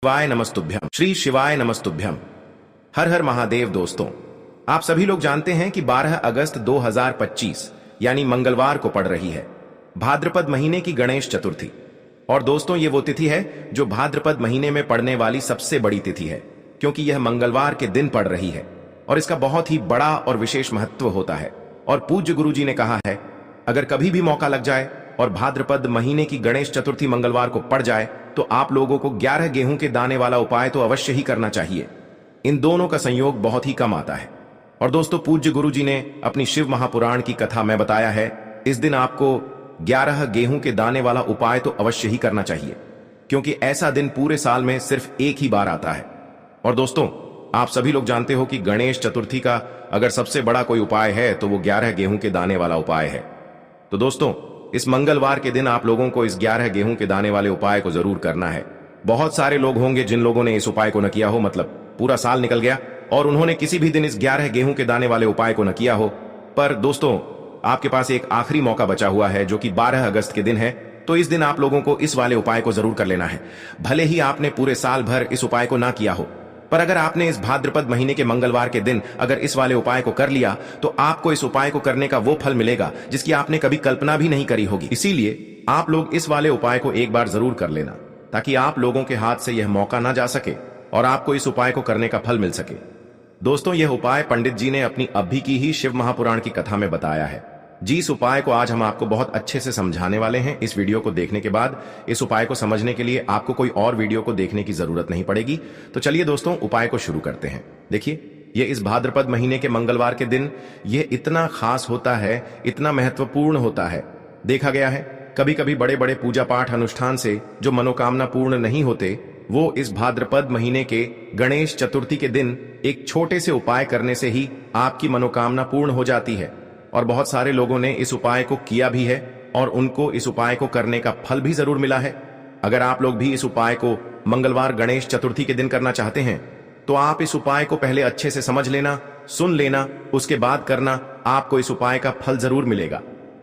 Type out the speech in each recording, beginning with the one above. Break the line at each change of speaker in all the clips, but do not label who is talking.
शिवाय नमस्तुभ्यम। श्री शिवाय नमस्तुभ्यम। हर हर महादेव। दोस्तों, आप सभी लोग जानते हैं कि 12 अगस्त 2025 यानी मंगलवार को पड़ रही है भाद्रपद महीने की गणेश चतुर्थी। और दोस्तों, ये वो तिथि है जो भाद्रपद महीने में पड़ने वाली सबसे बड़ी तिथि है, क्योंकि यह मंगलवार के दिन पड़ रही है और इसका बहुत ही बड़ा और विशेष महत्व होता है। और पूज्य गुरु जी ने कहा है, अगर कभी भी मौका लग जाए और भाद्रपद महीने की गणेश चतुर्थी मंगलवार को पड़ जाए तो आप लोगों को 11 गेहूं के दाने वाला उपाय तो अवश्य ही करना चाहिए। इन दोनों का संयोग बहुत ही कम आता है। और दोस्तों, पूज्य गुरु जी ने अपनी शिव महापुराण की कथा में बताया है, इस दिन आपको 11 गेहूं के दाने वाला उपाय तो अवश्य ही करना चाहिए, क्योंकि ऐसा दिन पूरे साल में सिर्फ एक ही बार आता है। और दोस्तों, आप सभी लोग जानते हो कि गणेश चतुर्थी का अगर सबसे बड़ा कोई उपाय है तो वो 11 गेहूं के दाने वाला उपाय है। तो दोस्तों, इस मंगलवार के दिन आप लोगों को इस 11 गेहूं के दाने वाले उपाय को जरूर करना है। बहुत सारे लोग होंगे जिन लोगों ने इस उपाय को न किया हो, मतलब पूरा साल निकल गया और उन्होंने किसी भी दिन इस 11 गेहूं के दाने वाले उपाय को न किया हो। पर दोस्तों, आपके पास एक आखिरी मौका बचा हुआ है जो कि 12 अगस्त के दिन है। तो इस दिन आप लोगों को इस वाले उपाय को जरूर कर लेना है। भले ही आपने पूरे साल भर इस उपाय को ना किया हो, पर अगर आपने इस भाद्रपद महीने के मंगलवार के दिन अगर इस वाले उपाय को कर लिया तो आपको इस उपाय को करने का वो फल मिलेगा जिसकी आपने कभी कल्पना भी नहीं करी होगी। इसीलिए आप लोग इस वाले उपाय को एक बार जरूर कर लेना, ताकि आप लोगों के हाथ से यह मौका ना जा सके और आपको इस उपाय को करने का फल मिल सके। दोस्तों, यह उपाय पंडित जी ने अपनी अभी की ही शिव महापुराण की कथा में बताया है। जी, इस उपाय को आज हम आपको बहुत अच्छे से समझाने वाले हैं। इस वीडियो को देखने के बाद इस उपाय को समझने के लिए आपको कोई और वीडियो को देखने की जरूरत नहीं पड़ेगी। तो चलिए दोस्तों, उपाय को शुरू करते हैं। देखिए, ये इस भाद्रपद महीने के मंगलवार के दिन ये इतना खास होता है, इतना महत्वपूर्ण होता है। देखा गया है कभी कभी बड़े बड़े पूजा पाठ अनुष्ठान से जो मनोकामना पूर्ण नहीं होते, वो इस भाद्रपद महीने के गणेश चतुर्थी के दिन एक छोटे से उपाय करने से ही आपकी मनोकामना पूर्ण हो जाती है। और बहुत सारे लोगों ने इस उपाय को किया भी है और उनको इस उपाय को करने का फल भी जरूर मिला है। अगर आप लोग भी इस उपाय को मंगलवार गणेश चतुर्थी के दिन करना चाहते हैं तो आप इस उपाय को पहले अच्छे से समझ लेना, सुन लेना, उसके बाद करना। आपको इस उपाय का फल जरूर मिलेगा।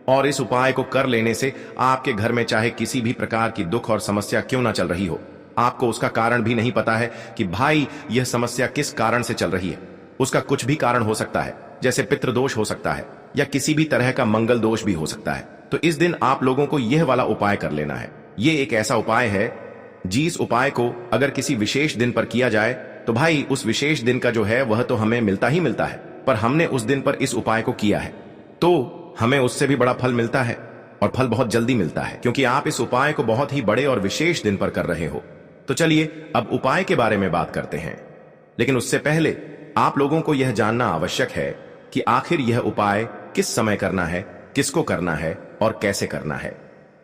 और इस उपाय को कर लेने से आपके घर में चाहे किसी भी प्रकार की दुख और समस्या क्यों ना चल रही हो, आपको उसका कारण भी नहीं पता है कि भाई यह समस्या किस कारण से चल रही है। उसका कुछ भी कारण हो सकता है, जैसे पितृदोष हो सकता है या किसी भी तरह का मंगल दोष भी हो सकता है। तो इस दिन आप लोगों को यह वाला उपाय कर लेना है। ये एक ऐसा उपाय है जिस उपाय को अगर किसी विशेष दिन पर किया जाए तो भाई उस विशेष दिन का जो है वह तो हमें मिलता ही मिलता है, पर हमने उस दिन पर इस उपाय को किया है तो हमें उससे भी बड़ा फल मिलता है, और फल बहुत जल्दी मिलता है, क्योंकि आप इस उपाय को बहुत ही बड़े और विशेष दिन पर कर रहे हो। तो चलिए अब उपाय के बारे में बात करते हैं। लेकिन उससे पहले आप लोगों को यह जानना आवश्यक है कि आखिर यह उपाय किस समय करना है, किसको करना है और कैसे करना है।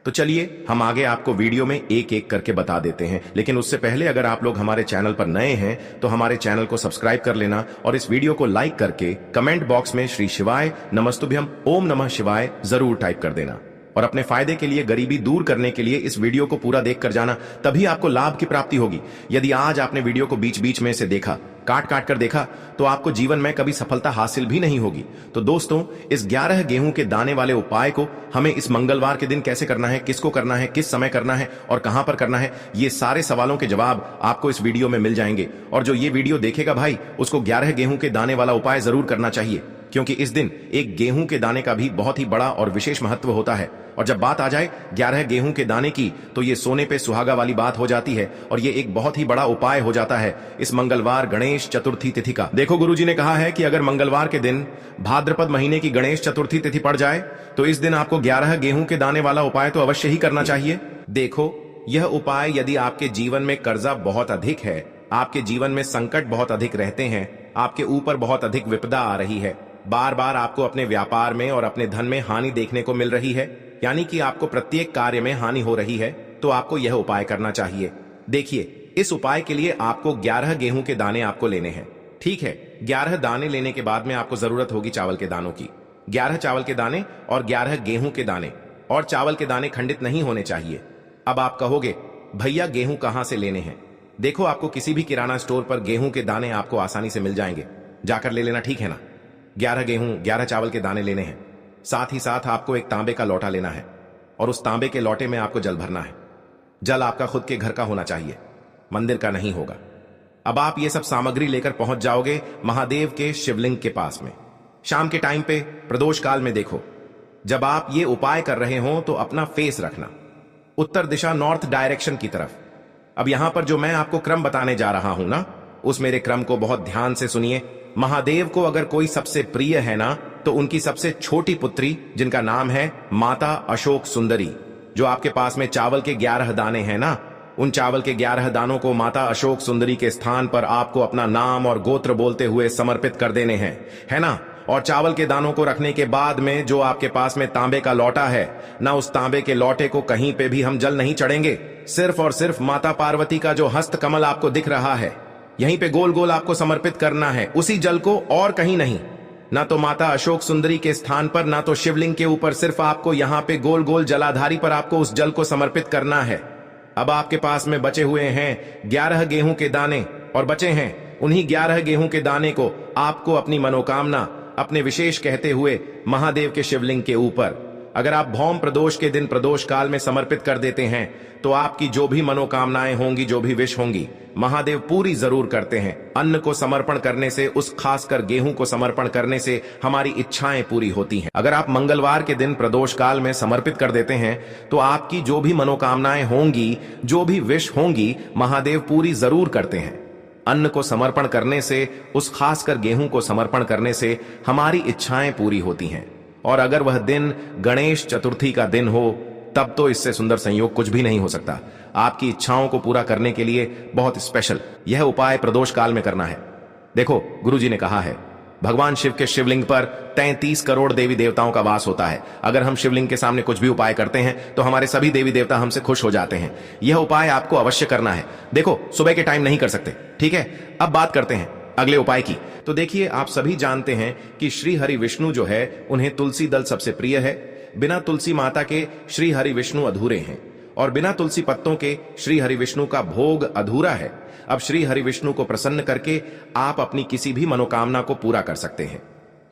तो चलिए हम आगे आपको वीडियो में एक एक करके बता देते हैं। लेकिन उससे पहले अगर आप लोग हमारे चैनल पर नए हैं तो हमारे चैनल को सब्सक्राइब कर लेना और इस वीडियो को लाइक करके कमेंट बॉक्स में श्री शिवाय नमस्तुभ्यम ओम नमः शिवाय जरूर टाइप कर देना। और अपने फायदे के लिए, गरीबी दूर करने के लिए इस वीडियो को पूरा देख कर जाना, तभी आपको लाभ की प्राप्ति होगी। यदि आज आपने वीडियो को बीच बीच में से देखा, काट काट कर देखा, तो आपको जीवन में कभी सफलता हासिल भी नहीं होगी। तो दोस्तों, इस 11 गेहूं के दाने वाले उपाय को हमें इस मंगलवार के दिन कैसे करना है, किसको करना है, किस समय करना है और कहां पर करना है, ये सारे सवालों के जवाब आपको इस वीडियो में मिल जाएंगे। और जो ये वीडियो देखेगा भाई, उसको 11 गेहूं के दाने वाला उपाय जरूर करना चाहिए, क्योंकि इस दिन एक गेहूं के दाने का भी बहुत ही बड़ा और विशेष महत्व होता है। और जब बात आ जाए 11 गेहूं के दाने की, तो ये सोने पे सुहागा वाली बात हो जाती है और ये एक बहुत ही बड़ा उपाय हो जाता है इस मंगलवार गणेश चतुर्थी तिथि का। देखो, गुरुजी ने कहा है कि अगर मंगलवार के दिन भाद्रपद महीने की गणेश चतुर्थी तिथि पड़ जाए तो इस दिन आपको 11 गेहूं के दाने वाला उपाय तो अवश्य ही करना चाहिए। देखो, यह उपाय यदि आपके जीवन में कर्जा बहुत अधिक है, आपके जीवन में संकट बहुत अधिक रहते हैं, आपके ऊपर बहुत अधिक विपदा आ रही है, बार बार आपको अपने व्यापार में और अपने धन में हानि देखने को मिल रही है, यानी कि आपको प्रत्येक कार्य में हानि हो रही है, तो आपको यह उपाय करना चाहिए। देखिए, इस उपाय के लिए आपको 11 गेहूं के दाने आपको लेने हैं। ठीक है, 11 दाने लेने के बाद में आपको जरूरत होगी चावल के दानों की। 11 चावल के दाने और 11 गेहूं के दाने, और चावल के दाने खंडित नहीं होने चाहिए। अब आप कहोगे, भैया गेहूं कहां से लेने हैं? देखो, आपको किसी भी किराना स्टोर पर गेहूं के दाने आपको आसानी से मिल जाएंगे, जाकर ले लेना, ठीक है ना। 11 गेहूं, 11 चावल के दाने लेने हैं। साथ ही साथ आपको एक तांबे का लोटा लेना है और उस तांबे के लोटे में आपको जल भरना है। जल आपका खुद के घर का होना चाहिए। मंदिर का नहीं होगा। अब आप ये सब सामग्री लेकर पहुंच जाओगे महादेव के शिवलिंग के पास में। शाम के टाइम पे प्रदोष काल में देखो, जब आप ये उपाय कर रहे हो तो अपना फेस रखना उत्तर दिशा, नॉर्थ डायरेक्शन की तरफ। अब यहां पर जो मैं आपको क्रम बताने जा रहा हूं ना, उस मेरे क्रम को बहुत ध्यान से सुनिए। महादेव को अगर कोई सबसे प्रिय है ना, तो उनकी सबसे छोटी पुत्री, जिनका नाम है माता अशोक सुंदरी, जो आपके पास में चावल के 11 दाने हैं ना, उन चावल के 11 दानों को माता अशोक सुंदरी के स्थान पर आपको अपना नाम और गोत्र बोलते हुए समर्पित कर देने हैं, है ना। और चावल के दानों को रखने के बाद में जो आपके पास में तांबे का लौटा है ना, उस तांबे के लौटे को कहीं पे भी हम जल नहीं चढ़ेंगे। सिर्फ और सिर्फ माता पार्वती का जो हस्त कमल आपको दिख रहा है, यहीं पे गोल गोल आपको समर्पित करना है, उसी जल को, और कहीं नहीं। ना तो माता अशोक सुंदरी के स्थान पर, ना तो शिवलिंग के ऊपर, सिर्फ आपको यहां पे गोल गोल जलाधारी पर आपको उस जल को समर्पित करना है। अब आपके पास में बचे हुए हैं 11 गेहूं के दाने, और बचे हैं उन्हीं 11 गेहूं के दाने को आपको अपनी मनोकामना, अपने विशेष कहते हुए महादेव के शिवलिंग के ऊपर, अगर आप भौम प्रदोष के दिन प्रदोष काल में समर्पित कर देते हैं, तो आपकी जो भी मनोकामनाएं होंगी, जो भी विश होंगी, महादेव पूरी जरूर करते हैं। अन्न को समर्पण करने से, उस खासकर गेहूं को समर्पण करने से हमारी इच्छाएं पूरी होती हैं। अगर आप मंगलवार के दिन प्रदोष काल में समर्पित कर देते हैं, तो आपकी जो भी मनोकामनाएं होंगी, जो भी विश होंगी, महादेव पूरी जरूर करते हैं। अन्न को समर्पण करने से, उस खासकर गेहूं को समर्पण करने से हमारी इच्छाएं पूरी होती हैं। और अगर वह दिन गणेश चतुर्थी का दिन हो, तब तो इससे सुंदर संयोग कुछ भी नहीं हो सकता। आपकी इच्छाओं को पूरा करने के लिए बहुत स्पेशल यह उपाय प्रदोष काल में करना है। देखो, गुरुजी ने कहा है, भगवान शिव के शिवलिंग पर 33 करोड़ देवी देवताओं का वास होता है। अगर हम शिवलिंग के सामने कुछ भी उपाय करते हैं, तो हमारे सभी देवी देवता हमसे खुश हो जाते हैं। यह उपाय आपको अवश्य करना है। देखो, सुबह के टाइम नहीं कर सकते, ठीक है। अब बात करते हैं अगले उपाय की। तो देखिए, आप सभी जानते हैं कि श्री हरि विष्णु जो है, उन्हें तुलसी दल सबसे प्रिय है। बिना तुलसी माता के श्री हरि विष्णु अधूरे हैं, और बिना तुलसी पत्तों के श्री हरि विष्णु का भोग अधूरा है। अब श्री हरि विष्णु को प्रसन्न करके आप अपनी किसी भी मनोकामना को पूरा कर सकते हैं,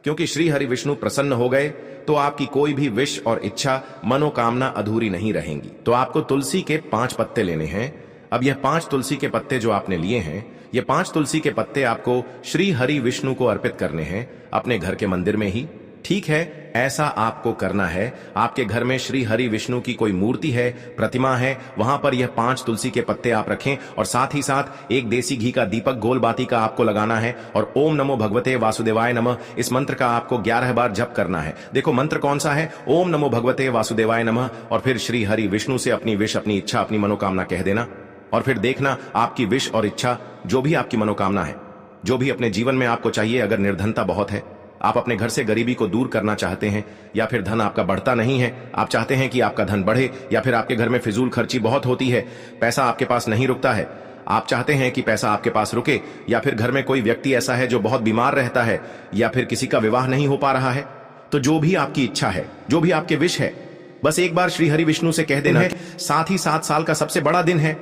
क्योंकि श्री हरि विष्णु प्रसन्न हो गए तो आपकी कोई भी विश और इच्छा, मनोकामना अधूरी नहीं रहेंगी। तो आपको तुलसी के 5 पत्ते लेने हैं। अब यह 5 तुलसी के पत्ते जो आपने लिए हैं, ये 5 तुलसी के पत्ते आपको श्री हरि विष्णु को अर्पित करने हैं, अपने घर के मंदिर में ही। ठीक है, ऐसा आपको करना है। आपके घर में श्री हरि विष्णु की कोई मूर्ति है, प्रतिमा है, वहां पर यह 5 तुलसी के पत्ते आप रखें, और साथ ही साथ एक देसी घी का दीपक गोल बाती का आपको लगाना है, और ओम नमो भगवते वासुदेवाय नमः, इस मंत्र का आपको 11 बार जप करना है। देखो, मंत्र कौन सा है? ओम नमो भगवते वासुदेवाय नमः, और फिर श्री हरि विष्णु से अपनी विश, अपनी इच्छा, अपनी मनोकामना कह देना, और फिर देखना आपकी विश और इच्छा, जो भी आपकी मनोकामना है, जो भी अपने जीवन में आपको चाहिए। अगर निर्धनता बहुत है, आप अपने घर से गरीबी को दूर करना चाहते हैं, या फिर धन आपका बढ़ता नहीं है, आप चाहते हैं कि आपका धन बढ़े, या फिर आपके घर में फिजूल खर्ची बहुत होती है, पैसा आपके पास नहीं रुकता है, आप चाहते हैं कि पैसा आपके पास रुके, या फिर घर में कोई व्यक्ति ऐसा है जो बहुत बीमार रहता है, या फिर किसी का विवाह नहीं हो पा रहा है, तो जो भी आपकी इच्छा है, जो भी आपके विश है, बस एक बार श्री हरि विष्णु से कह देना है। साथ ही 7 साल का सबसे बड़ा दिन है।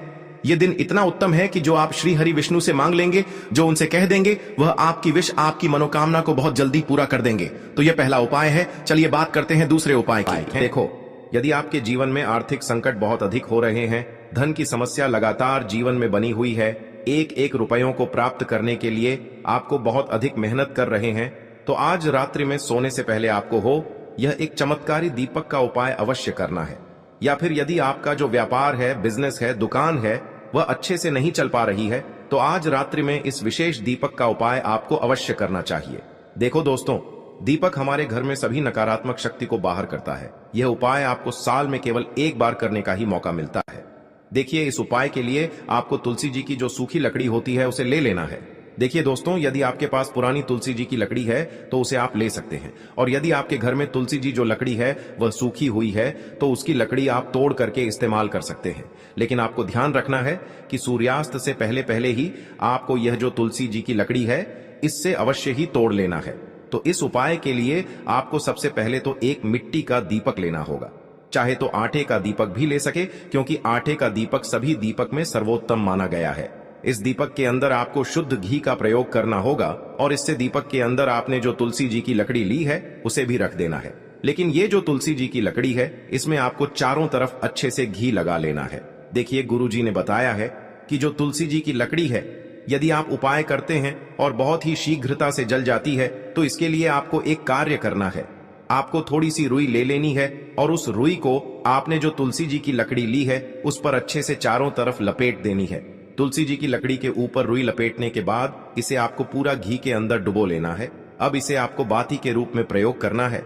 यह दिन इतना उत्तम है कि जो आप श्री हरि विष्णु से मांग लेंगे, जो उनसे कह देंगे, वह आपकी विश, आपकी मनोकामना को बहुत जल्दी पूरा कर देंगे। तो यह पहला उपाय है। चलिए बात करते हैं दूसरे उपाय की। देखो, यदि आपके जीवन में आर्थिक संकट बहुत अधिक हो रहे हैं, धन की समस्या लगातार जीवन में बनी हुई है, एक एक रुपयों को प्राप्त करने के लिए आपको बहुत अधिक मेहनत कर रहे हैं, तो आज रात्रि में सोने से पहले आपको हो यह एक चमत्कारी दीपक का उपाय अवश्य करना है। या फिर यदि आपका जो व्यापार है, बिजनेस है, दुकान है, वह अच्छे से नहीं चल पा रही है, तो आज रात्रि में इस विशेष दीपक का उपाय आपको अवश्य करना चाहिए। देखो दोस्तों, दीपक हमारे घर में सभी नकारात्मक शक्ति को बाहर करता है। यह उपाय आपको साल में केवल एक बार करने का ही मौका मिलता है। देखिए, इस उपाय के लिए आपको तुलसी जी की जो सूखी लकड़ी होती है, उसे ले लेना है। देखिए दोस्तों, यदि आपके पास पुरानी तुलसी जी की लकड़ी है तो उसे आप ले सकते हैं, और यदि आपके घर में तुलसी जी जो लकड़ी है वह सूखी हुई है, तो उसकी लकड़ी आप तोड़ करके इस्तेमाल कर सकते हैं। लेकिन आपको ध्यान रखना है कि सूर्यास्त से पहले पहले ही आपको यह जो तुलसी जी की लकड़ी है, इससे अवश्य ही तोड़ लेना है। तो इस उपाय के लिए आपको सबसे पहले तो एक मिट्टी का दीपक लेना होगा। चाहे तो आटे का दीपक भी ले सके, क्योंकि आटे का दीपक सभी दीपक में सर्वोत्तम माना गया है। इस दीपक के अंदर आपको शुद्ध घी का प्रयोग करना होगा, और इससे दीपक के अंदर आपने जो तुलसी जी की लकड़ी ली है उसे भी रख देना है। लेकिन ये जो तुलसी जी की लकड़ी है, इसमें आपको चारों तरफ अच्छे से घी लगा लेना है। देखिए, गुरुजी ने बताया है कि जो तुलसी जी की लकड़ी है, यदि आप उपाय करते हैं और बहुत ही शीघ्रता से जल जाती है, तो इसके लिए आपको एक कार्य करना है। आपको थोड़ी सी रुई ले लेनी है और उस रुई को आपने जो तुलसी जी की लकड़ी ली है उस पर अच्छे से चारों तरफ लपेट देनी है। तुलसी जी की लकड़ी के ऊपर रुई लपेटने के बाद इसे आपको पूरा घी के अंदर डुबो लेना है। अब इसे आपको बाती के रूप में प्रयोग करना है।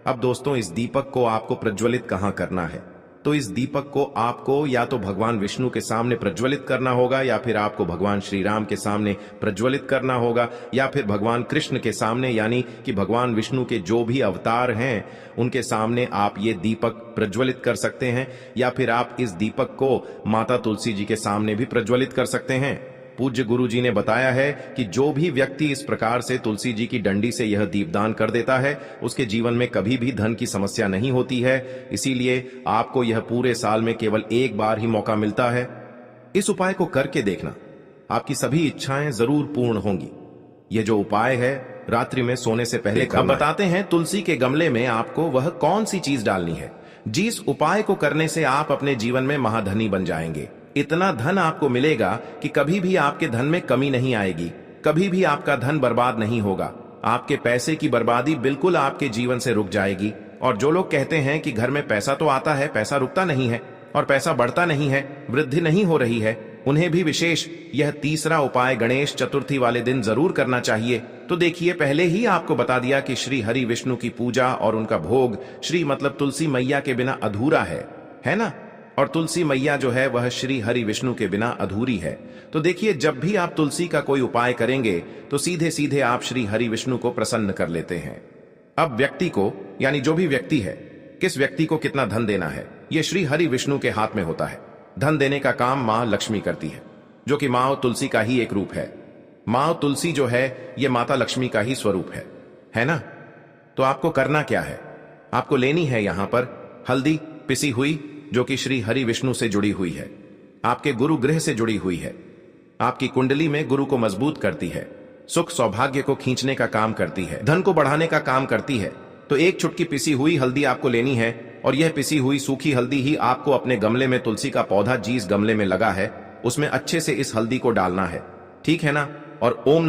अब दोस्तों, इस दीपक को आपको प्रज्वलित कहाँ करना है? तो इस दीपक को आपको या तो भगवान विष्णु के सामने प्रज्वलित करना होगा, या फिर आपको भगवान श्री राम के सामने प्रज्वलित करना होगा, या फिर भगवान कृष्ण के सामने, यानी कि भगवान विष्णु के जो भी अवतार हैं उनके सामने आप ये दीपक प्रज्वलित कर सकते हैं, या फिर आप इस दीपक को माता तुलसी जी के सामने भी प्रज्वलित कर सकते हैं। पूज्य गुरु जी ने बताया है कि जो भी व्यक्ति इस प्रकार से तुलसी जी की डंडी से यह दीपदान कर देता है, उसके जीवन में कभी भी धन की समस्या नहीं होती है। इसीलिए आपको यह पूरे साल में केवल एक बार ही मौका मिलता है। इस उपाय को करके देखना, आपकी सभी इच्छाएं जरूर पूर्ण होंगी। यह जो उपाय है रात्रि में सोने से पहले करना। अब बताते हैं तुलसी के गमले में आपको वह कौन सी चीज डालनी है जिस उपाय को करने से आप अपने जीवन में महाधनी बन जाएंगे। इतना धन आपको मिलेगा कि कभी भी आपके धन में कमी नहीं आएगी, कभी भी आपका धन बर्बाद नहीं होगा। आपके पैसे की बर्बादी बिल्कुल आपके जीवन से रुक जाएगी। और जो लोग कहते हैं कि घर में पैसा तो आता है, पैसा रुकता नहीं है और पैसा बढ़ता नहीं है, वृद्धि नहीं हो रही है, उन्हें भी विशेष यह तीसरा उपाय गणेश चतुर्थी वाले दिन जरूर करना चाहिए। तो देखिए, पहले ही आपको बता दिया कि श्री हरि विष्णु की पूजा और उनका भोग श्री मतलब तुलसी मैया के बिना अधूरा है ना? और तुलसी मैया जो है वह श्री हरि विष्णु के बिना अधूरी है। तो देखिए, जब भी आप तुलसी का कोई उपाय करेंगे तो सीधे सीधे आप श्री हरि विष्णु को प्रसन्न कर लेते हैं। अब व्यक्ति को, यानी जो भी व्यक्ति है, किस व्यक्ति को कितना धन देना है, यह श्री हरि विष्णु के हाथ में होता है। धन देने का काम मां लक्ष्मी करती है, जो कि मां तुलसी का ही एक रूप है। मां तुलसी जो है यह माता लक्ष्मी का ही स्वरूप है ना? तो आपको करना क्या है? आपको लेनी है यहां पर हल्दी पिसी हुई, जो कि श्री हरि विष्णु से जुड़ी हुई है, आपके गुरु गृह से जुड़ी हुई है, आपकी कुंडली में गुरु को मजबूत करती है, सुख सौभाग्य को खींचने का काम करती है, धन को बढ़ाने का काम करती है। तो एक चुटकी पिसी हुई हल्दी आपको लेनी है, और यह पिसी हुई सूखी हल्दी ही आपको अपने गमले में, तुलसी का पौधा जिस गमले में लगा है उसमें अच्छे से इस हल्दी को डालना है, ठीक है ना? और ओम